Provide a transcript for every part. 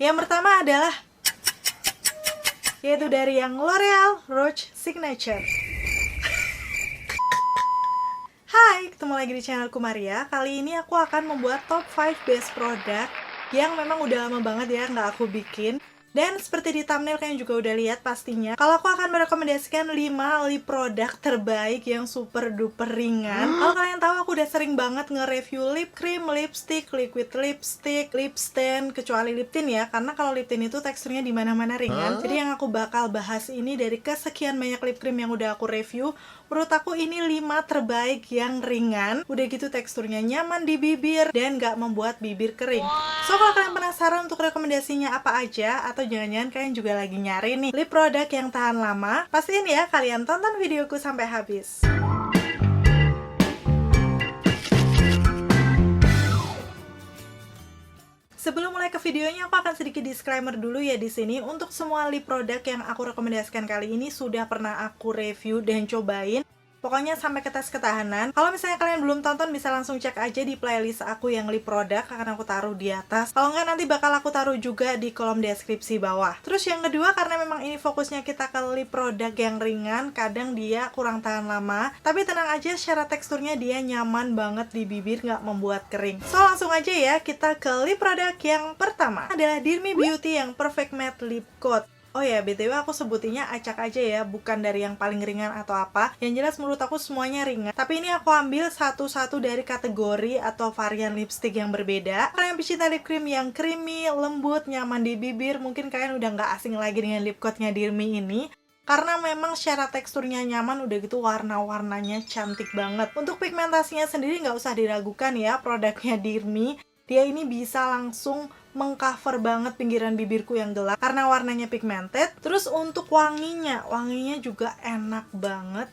Yang pertama adalah yaitu dari yang L'Oreal Rouge Signature. Hai, ketemu lagi di channelku Maria. Kali ini aku akan membuat top 5 best product yang memang udah lama banget ya nggak aku bikin. Dan seperti di thumbnail kalian juga udah lihat pastinya, kalau aku akan merekomendasikan 5 lip product terbaik yang super duper ringan. Kalau kalian tahu aku udah sering banget nge-review lip cream, lipstick, liquid lipstick, lip stain, kecuali lip tint ya, karena kalau lip tint itu teksturnya di mana-mana ringan. Jadi yang aku bakal bahas ini dari kesekian banyak lip cream yang udah aku review, menurut aku ini 5 terbaik yang ringan, udah gitu teksturnya nyaman di bibir dan gak membuat bibir kering. So kalau kalian penasaran untuk rekomendasinya apa aja, atau jangan-jangan kalian juga lagi nyari nih lip product yang tahan lama, pastiin ya kalian tonton videoku sampai habis. Sebelum mulai ke videonya, aku akan sedikit disclaimer dulu ya di sini. Untuk semua lip product yang aku rekomendasikan kali ini sudah pernah aku review dan cobain. Pokoknya sampai ke tes ketahanan. Kalau misalnya kalian belum tonton, bisa langsung cek aja di playlist aku yang lip product, akan aku taruh di atas. Kalau nggak, nanti bakal aku taruh juga di kolom deskripsi bawah. Terus yang kedua, karena memang ini fokusnya kita ke lip product yang ringan, kadang dia kurang tahan lama. Tapi tenang aja, secara teksturnya dia nyaman banget di bibir, nggak membuat kering. So langsung aja ya, kita ke lip product yang pertama. Adalah Dear Me Beauty yang Perfect Matte Lip Coat. Oh ya, BTW aku sebutinnya acak aja ya, bukan dari yang paling ringan atau apa. Yang jelas menurut aku semuanya ringan. Tapi ini aku ambil satu-satu dari kategori atau varian lipstick yang berbeda. Kalian pecinta lip cream yang creamy, lembut, nyaman di bibir, mungkin kalian udah nggak asing lagi dengan lip coatnya Dear Me ini. Karena memang secara teksturnya nyaman, udah gitu warna-warnanya cantik banget. Untuk pigmentasinya sendiri nggak usah diragukan ya, produknya Dear Me. Dia ini bisa langsung mengcover banget pinggiran bibirku yang gelap karena warnanya pigmented. Terus untuk wanginya juga enak banget.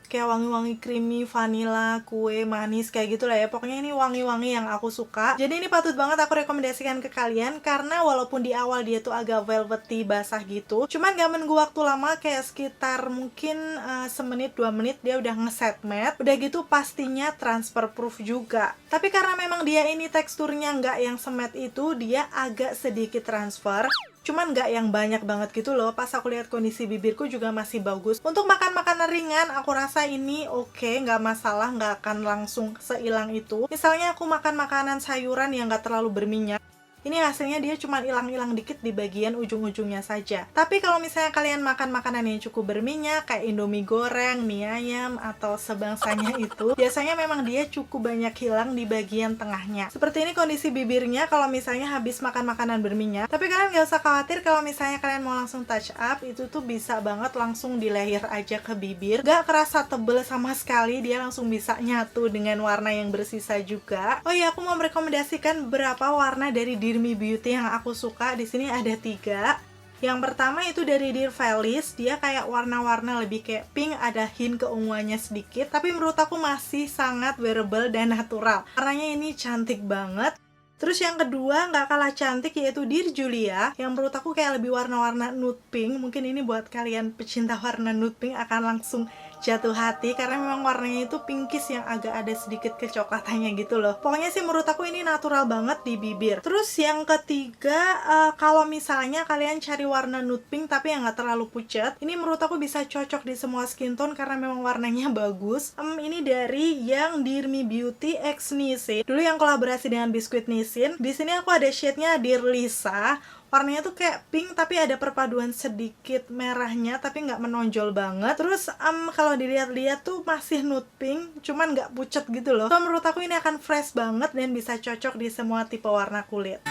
Kayak wangi-wangi creamy, vanilla, kue, manis, kayak gitu lah ya. Pokoknya ini wangi-wangi yang aku suka. Jadi ini patut banget aku rekomendasikan ke kalian, karena walaupun di awal dia tuh agak velvety, basah gitu, cuman gak menunggu waktu lama, kayak sekitar mungkin semenit 2 menit dia udah ngeset matte. Udah gitu pastinya transfer proof juga. Tapi karena memang dia ini teksturnya nggak yang semet itu, dia agak sedikit transfer. Cuman nggak yang banyak banget gitu loh. Pas aku lihat kondisi bibirku juga masih bagus. Untuk makan makanan ringan, aku rasa ini oke, nggak masalah, nggak akan langsung seilang itu. Misalnya aku makan makanan sayuran yang nggak terlalu berminyak, ini hasilnya dia cuma hilang-hilang dikit di bagian ujung-ujungnya saja. Tapi kalau misalnya kalian makan makanan yang cukup berminyak, kayak indomie goreng, mie ayam, atau sebangsanya itu, biasanya memang dia cukup banyak hilang di bagian tengahnya. Seperti ini kondisi bibirnya kalau misalnya habis makan makanan berminyak. Tapi kalian gak usah khawatir, kalau misalnya kalian mau langsung touch up, itu tuh bisa banget langsung di layer aja ke bibir. Gak kerasa tebel sama sekali, dia langsung bisa nyatu dengan warna yang bersisa juga. Oh iya, aku mau merekomendasikan beberapa warna dari Dear Me Beauty yang aku suka. Di sini ada 3. Yang pertama itu dari Dear Felice, dia kayak warna-warna lebih kayak pink, ada hint keunguannya sedikit, tapi menurut aku masih sangat wearable dan natural. Warnanya ini cantik banget. Terus yang kedua nggak kalah cantik yaitu Dear Julia, yang menurut aku kayak lebih warna-warna nude pink. Mungkin ini buat kalian pecinta warna nude pink akan langsung jatuh hati, karena memang warnanya itu pinkish yang agak ada sedikit kecoklatannya gitu loh. Pokoknya sih menurut aku ini natural banget di bibir. Terus yang ketiga, kalau misalnya kalian cari warna nude pink tapi yang nggak terlalu pucat, ini menurut aku bisa cocok di semua skin tone karena memang warnanya bagus. Ini dari yang Dear Me Beauty X Nissin, dulu yang kolaborasi dengan Biskuit Nissin. Di sini aku ada shade-nya Dear Lisa. Warnanya tuh kayak pink tapi ada perpaduan sedikit merahnya, tapi nggak menonjol banget. Terus kalau dilihat-lihat tuh masih nude pink, cuman nggak pucat gitu loh. So menurut aku ini akan fresh banget dan bisa cocok di semua tipe warna kulit.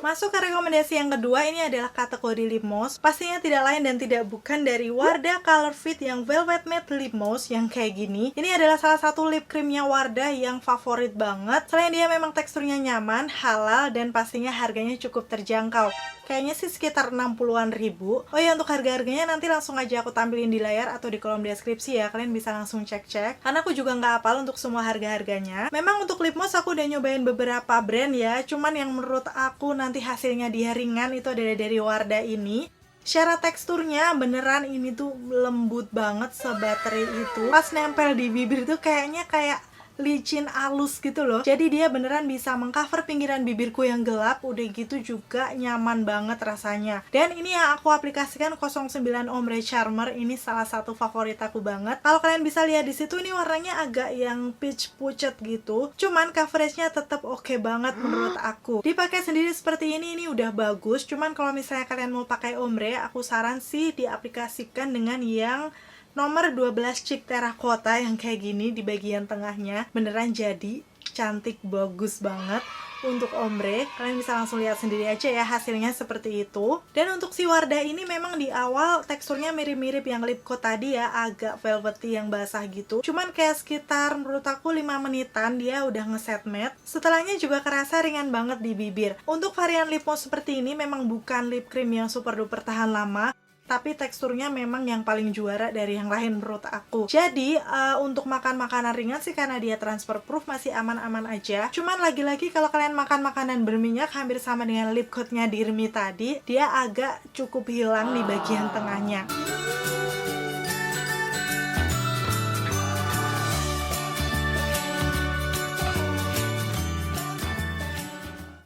Masuk ke rekomendasi yang kedua, ini adalah kategori lip mousse. Pastinya tidak lain dan tidak bukan dari Wardah Color Fit yang Velvet Matte Lip Mousse yang kayak gini. Ini adalah salah satu lip creamnya Wardah yang favorit banget. Selain dia memang teksturnya nyaman, halal, dan pastinya harganya cukup terjangkau. Kayaknya sih sekitar 60-an ribu. Oh ya, untuk harga-harganya nanti langsung aja aku tampilin di layar atau di kolom deskripsi ya. Kalian bisa langsung cek-cek, karena aku juga nggak hafal untuk semua harga-harganya. Memang untuk lip mousse aku udah nyobain beberapa brand ya, cuman yang menurut aku nanti hasilnya dia ringan itu adalah dari Wardah ini. Secara teksturnya beneran ini tuh lembut banget, sebaterai itu. Pas nempel di bibir tuh kayaknya kayak licin halus gitu loh. Jadi dia beneran bisa mengcover pinggiran bibirku yang gelap, udah gitu juga nyaman banget rasanya. Dan ini yang aku aplikasikan 09 Ombre Charmer, ini salah satu favorit aku banget. Kalau kalian bisa lihat di situ, ini warnanya agak yang peach pucet gitu. Cuman coveragenya tetap oke banget menurut aku. Dipakai sendiri seperti ini udah bagus. Cuman kalau misalnya kalian mau pakai ombre, aku saran sih diaplikasikan dengan yang nomor 12 Chic Terracotta yang kayak gini di bagian tengahnya. Beneran jadi cantik, bagus banget untuk ombre. Kalian bisa langsung lihat sendiri aja ya hasilnya seperti itu. Dan untuk si Wardah ini memang di awal teksturnya mirip-mirip yang lip coat tadi ya, agak velvety yang basah gitu. Cuman kayak sekitar menurut aku 5 menitan dia udah ngeset matte. Setelahnya juga kerasa ringan banget di bibir. Untuk varian lip gloss seperti ini memang bukan lip cream yang super duper tahan lama, tapi teksturnya memang yang paling juara dari yang lain menurut aku. Jadi untuk makan makanan ringan sih karena dia transfer proof masih aman-aman aja. Cuman lagi-lagi kalau kalian makan makanan berminyak hampir sama dengan lip coatnya Dirmi tadi, dia agak cukup hilang di bagian tengahnya.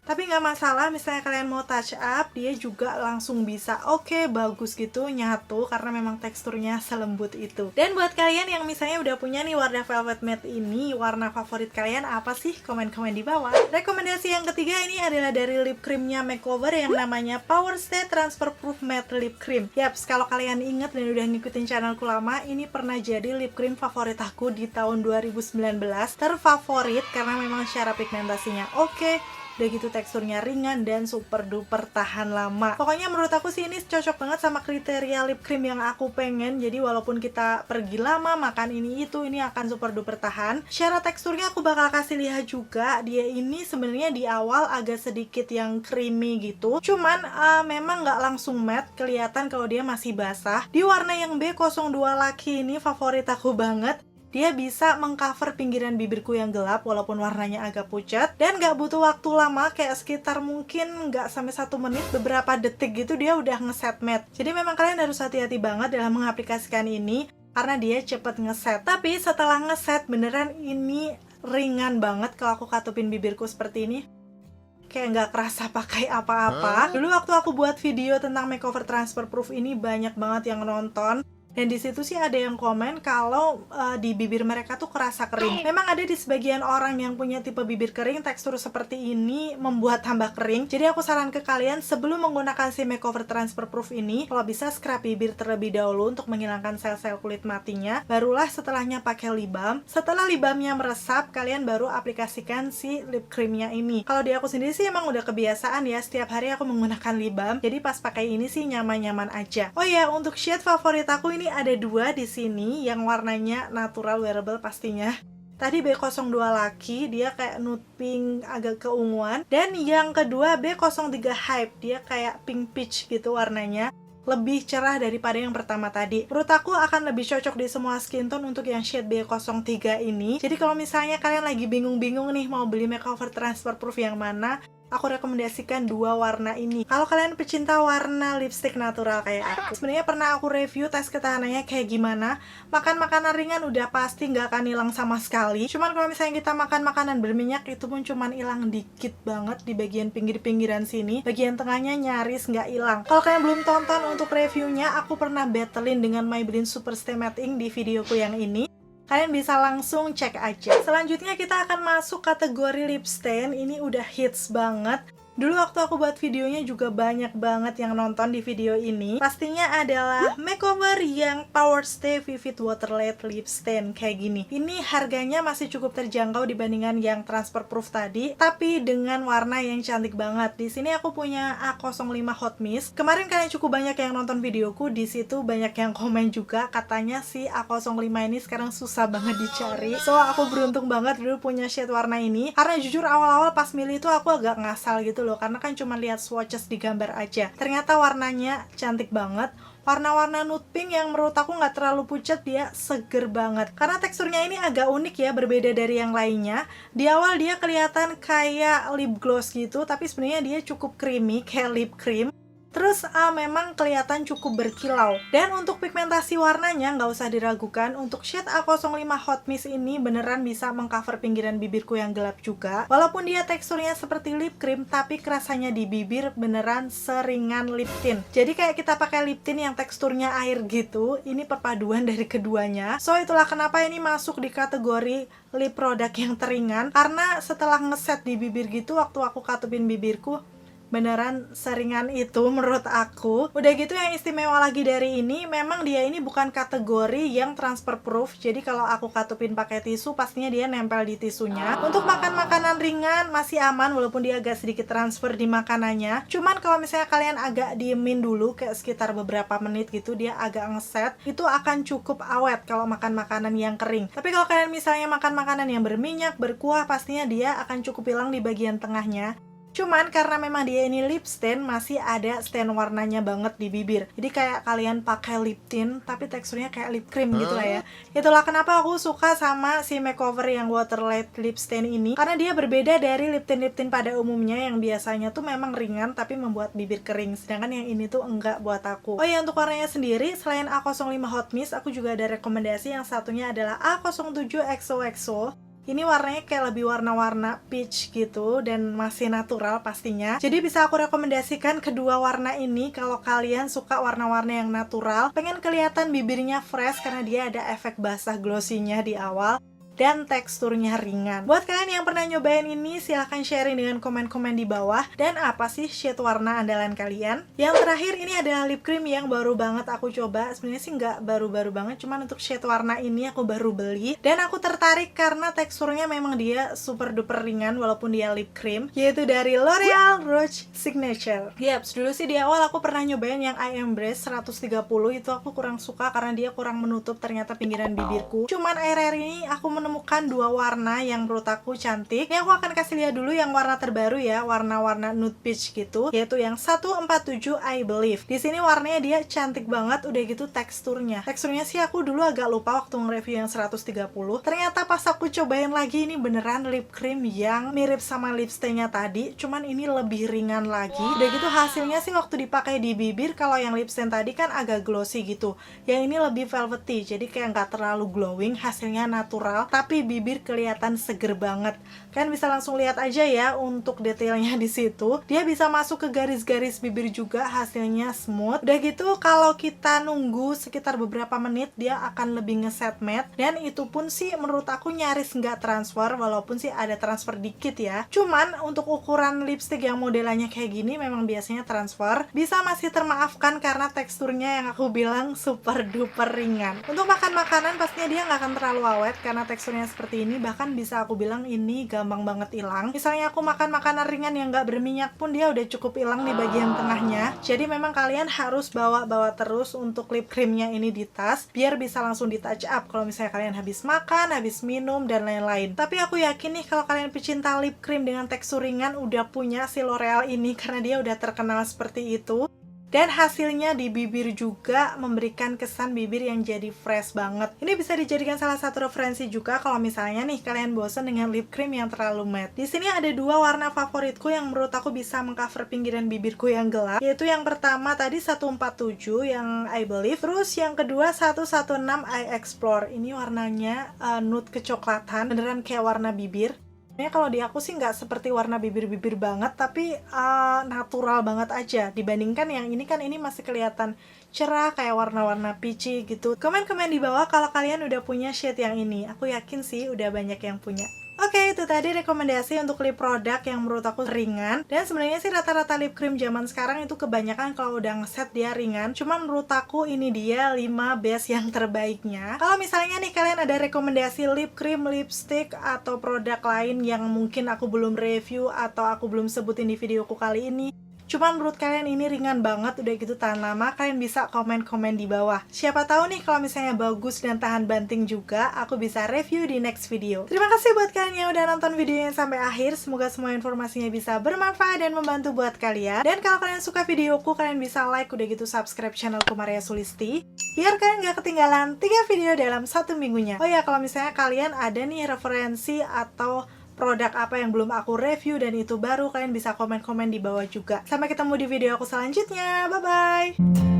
Tapi nggak masalah, misalnya kalian mau touch up, dia juga langsung bisa oke, bagus gitu, nyatu, karena memang teksturnya selembut itu. Dan buat kalian yang misalnya udah punya nih Wardah Velvet Matte ini, warna favorit kalian apa sih? Komen-komen di bawah. Rekomendasi yang ketiga ini adalah dari lip creamnya Makeover yang namanya Power Stay Transfer Proof Matte Lip Cream. Yaps, kalau kalian inget dan udah ngikutin channelku lama, ini pernah jadi lip cream favorit aku di tahun 2019. Terfavorit karena memang secara pigmentasinya oke, udah gitu teksturnya ringan dan super duper tahan lama. Pokoknya menurut aku sih ini cocok banget sama kriteria lip cream yang aku pengen. Jadi walaupun kita pergi lama makan ini itu, ini akan super duper tahan. Secara teksturnya aku bakal kasih lihat juga. Dia ini sebenarnya di awal agak sedikit yang creamy gitu. Cuman memang nggak langsung matte, kelihatan kalau dia masih basah. Di warna yang B02 Lucky ini favorit aku banget. Dia bisa mengcover pinggiran bibirku yang gelap walaupun warnanya agak pucat, dan gak butuh waktu lama, kayak sekitar mungkin gak sampai 1 menit, beberapa detik gitu dia udah ngeset matte. Jadi memang kalian harus hati-hati banget dalam mengaplikasikan ini karena dia cepet ngeset. Tapi setelah ngeset beneran ini ringan banget. Kalau aku katupin bibirku seperti ini kayak nggak kerasa pakai apa-apa. Dulu waktu aku buat video tentang makeover transfer proof ini banyak banget yang nonton. Dan di situ sih ada yang komen kalau di bibir mereka tuh kerasa kering. Memang ada di sebagian orang yang punya tipe bibir kering, tekstur seperti ini membuat tambah kering. Jadi aku saran ke kalian sebelum menggunakan si makeover transfer proof ini, kalau bisa scrub bibir terlebih dahulu untuk menghilangkan sel-sel kulit matinya. Barulah setelahnya pakai lip balm. Setelah lip balmnya meresap, kalian baru aplikasikan si lip creamnya ini. Kalau di aku sendiri sih emang udah kebiasaan ya, setiap hari aku menggunakan lip balm. Jadi pas pakai ini sih nyaman-nyaman aja. Oh ya, untuk shade favorit aku ini ada 2 di sini yang warnanya natural wearable pastinya. Tadi B02 Lucky, dia kayak nude pink agak keunguan. Dan yang kedua B03 Hype, dia kayak pink peach gitu warnanya. Lebih cerah daripada yang pertama tadi. Menurut aku akan lebih cocok di semua skin tone untuk yang shade B03 ini. Jadi kalau misalnya kalian lagi bingung-bingung nih mau beli makeover transfer proof yang mana, aku rekomendasikan 2 warna ini. Kalau kalian pecinta warna lipstick natural kayak aku, sebenarnya pernah aku review tes ketahanannya kayak gimana. Makan makanan ringan udah pasti nggak akan hilang sama sekali. Cuman kalau misalnya kita makan makanan berminyak, itu pun cuman hilang dikit banget di bagian pinggir-pinggiran sini. Bagian tengahnya nyaris nggak hilang. Kalau kalian belum tonton untuk reviewnya, aku pernah battlein dengan Maybelline Super Stay Matte Ink di videoku yang ini. Kalian bisa langsung cek aja. Selanjutnya kita akan masuk kategori lip stain. Ini udah hits banget. Dulu waktu aku buat videonya juga banyak banget yang nonton di video ini. Pastinya adalah makeover yang Power Stay Vivid Waterlight Lip Stain kayak gini. Ini harganya masih cukup terjangkau dibandingkan yang transfer proof tadi, tapi dengan warna yang cantik banget. Di sini aku punya A05 Hot Mist. Kemarin kalian cukup banyak yang nonton videoku, di situ banyak yang komen juga katanya si A05 ini sekarang susah banget dicari. So aku beruntung banget dulu punya shade warna ini. Karena jujur awal-awal pas milih itu aku agak ngasal gitu loh, karena kan cuma lihat swatches di gambar aja. Ternyata warnanya cantik banget. Warna-warna nude pink yang menurut aku nggak terlalu pucat, dia seger banget. Karena teksturnya ini agak unik ya, berbeda dari yang lainnya. Di awal dia kelihatan kayak lip gloss gitu, tapi sebenarnya dia cukup creamy, kayak lip cream. Terus memang kelihatan cukup berkilau. Dan untuk pigmentasi warnanya nggak usah diragukan, untuk shade A05 Hot Mist ini beneran bisa mengcover pinggiran bibirku yang gelap juga. Walaupun dia teksturnya seperti lip cream, tapi kerasanya di bibir beneran seringan lip tint. Jadi kayak kita pakai lip tint yang teksturnya air gitu, ini perpaduan dari keduanya. So itulah kenapa ini masuk di kategori lip product yang teringan, karena setelah ngeset di bibir gitu, waktu aku katupin bibirku, beneran seringan itu menurut aku. Udah gitu yang istimewa lagi dari ini, memang dia ini bukan kategori yang transfer proof. Jadi kalau aku katupin pakai tisu, pastinya dia nempel di tisunya. Untuk makan makanan ringan masih aman, walaupun dia agak sedikit transfer di makanannya. Cuman kalau misalnya kalian agak diemin dulu, kayak sekitar beberapa menit gitu, dia agak ngeset, itu akan cukup awet kalau makan makanan yang kering. Tapi kalau kalian misalnya makan makanan yang berminyak, berkuah, pastinya dia akan cukup hilang di bagian tengahnya. Cuman karena memang dia ini lip stain, masih ada stain warnanya banget di bibir. Jadi kayak kalian pakai lip tint, tapi teksturnya kayak lip cream gitu lah ya. Itulah kenapa aku suka sama si makeover yang waterlight lip stain ini. Karena dia berbeda dari lip tint pada umumnya yang biasanya tuh memang ringan tapi membuat bibir kering. Sedangkan yang ini tuh enggak buat aku. Oh ya, untuk warnanya sendiri, selain A05 Hot Mist, aku juga ada rekomendasi. Yang satunya adalah A07 XOXO. Ini warnanya kayak lebih warna-warna peach gitu dan masih natural pastinya. Jadi bisa aku rekomendasikan kedua warna ini kalau kalian suka warna-warna yang natural, pengen kelihatan bibirnya fresh karena dia ada efek basah glossy-nya di awal, dan teksturnya ringan. Buat kalian yang pernah nyobain ini, silahkan sharing dengan komen-komen di bawah. Dan apa sih shade warna andalan kalian? Yang terakhir ini adalah lip cream yang baru banget aku coba. Sebenarnya sih nggak baru-baru banget, cuman untuk shade warna ini aku baru beli. Dan aku tertarik karena teksturnya memang dia super duper ringan walaupun dia lip cream, yaitu dari L'Oreal Rouge Signature. Yaps, dulu sih di awal aku pernah nyobain yang I Embrace 130, itu aku kurang suka karena dia kurang menutup ternyata pinggiran bibirku. Cuman akhir-akhir ini aku menemukan dua warna yang menurut aku cantik. Ini aku akan kasih lihat dulu yang warna terbaru ya, warna-warna nude peach gitu, yaitu yang 147 I Believe. Di sini warnanya dia cantik banget, udah gitu teksturnya. Teksturnya sih aku dulu agak lupa waktu nge-review yang 130. Ternyata pas aku cobain lagi, ini beneran lip cream yang mirip sama lip stain-nya tadi, cuman ini lebih ringan lagi. Udah gitu hasilnya sih waktu dipakai di bibir, kalau yang lip stain tadi kan agak glossy gitu. Yang ini lebih velvety, jadi kayak nggak terlalu glowing, hasilnya natural, tapi bibir kelihatan seger banget. Kalian bisa langsung lihat aja ya untuk detailnya di situ. Dia bisa masuk ke garis-garis bibir juga, hasilnya smooth. Udah gitu kalau kita nunggu sekitar beberapa menit, dia akan lebih ngeset matte. Dan itu pun sih menurut aku nyaris nggak transfer, walaupun sih ada transfer dikit ya. Cuman untuk ukuran lipstick yang modelannya kayak gini memang biasanya transfer. Bisa masih termaafkan karena teksturnya yang aku bilang super duper ringan. Untuk makan makanan pastinya dia nggak akan terlalu awet karena teksturnya seperti ini, bahkan bisa aku bilang ini gampang banget hilang. Misalnya aku makan makanan ringan yang nggak berminyak pun dia udah cukup hilang di bagian tengahnya. Jadi memang kalian harus bawa-bawa terus untuk lip creamnya ini di tas, biar bisa langsung di touch up kalau misalnya kalian habis makan, habis minum, dan lain-lain. Tapi aku yakin nih kalau kalian pecinta lip cream dengan tekstur ringan udah punya si L'Oreal ini karena dia udah terkenal seperti itu. Dan hasilnya di bibir juga memberikan kesan bibir yang jadi fresh banget. Ini bisa dijadikan salah satu referensi juga kalau misalnya nih kalian bosan dengan lip cream yang terlalu matte. Di sini ada dua warna favoritku yang menurut aku bisa mengcover pinggiran bibirku yang gelap. Yaitu yang pertama tadi 147 yang I Believe. Terus yang kedua 116 I Explore. Ini warnanya nude kecoklatan, beneran kayak warna bibir. Kalau di aku sih nggak seperti warna bibir-bibir banget, tapi natural banget aja. Dibandingkan yang ini kan ini masih kelihatan cerah kayak warna-warna peachy gitu. Komen-komen di bawah kalau kalian udah punya shade yang ini. Aku yakin sih udah banyak yang punya. Oke, itu tadi rekomendasi untuk lip product yang menurut aku ringan. Dan sebenarnya sih rata-rata lip cream zaman sekarang itu kebanyakan kalau udah ngeset dia ringan. Cuman menurut aku ini dia 5 best yang terbaiknya. Kalau misalnya nih kalian ada rekomendasi lip cream, lipstick, atau produk lain yang mungkin aku belum review atau aku belum sebutin di videoku kali ini, cuman menurut kalian ini ringan banget, udah gitu tahan lama, kalian bisa komen-komen di bawah. Siapa tahu nih kalau misalnya bagus dan tahan banting juga, aku bisa review di next video. Terima kasih buat kalian yang udah nonton videonya sampai akhir. Semoga semua informasinya bisa bermanfaat dan membantu buat kalian. Dan kalau kalian suka videoku, kalian bisa like, udah gitu subscribe channelku Maria Sulisti, biar kalian gak ketinggalan 3 video dalam 1 minggunya. Oh ya, kalau misalnya kalian ada nih referensi atau produk apa yang belum aku review dan itu baru, kalian bisa komen-komen di bawah juga. Sampai ketemu di video aku selanjutnya, bye-bye!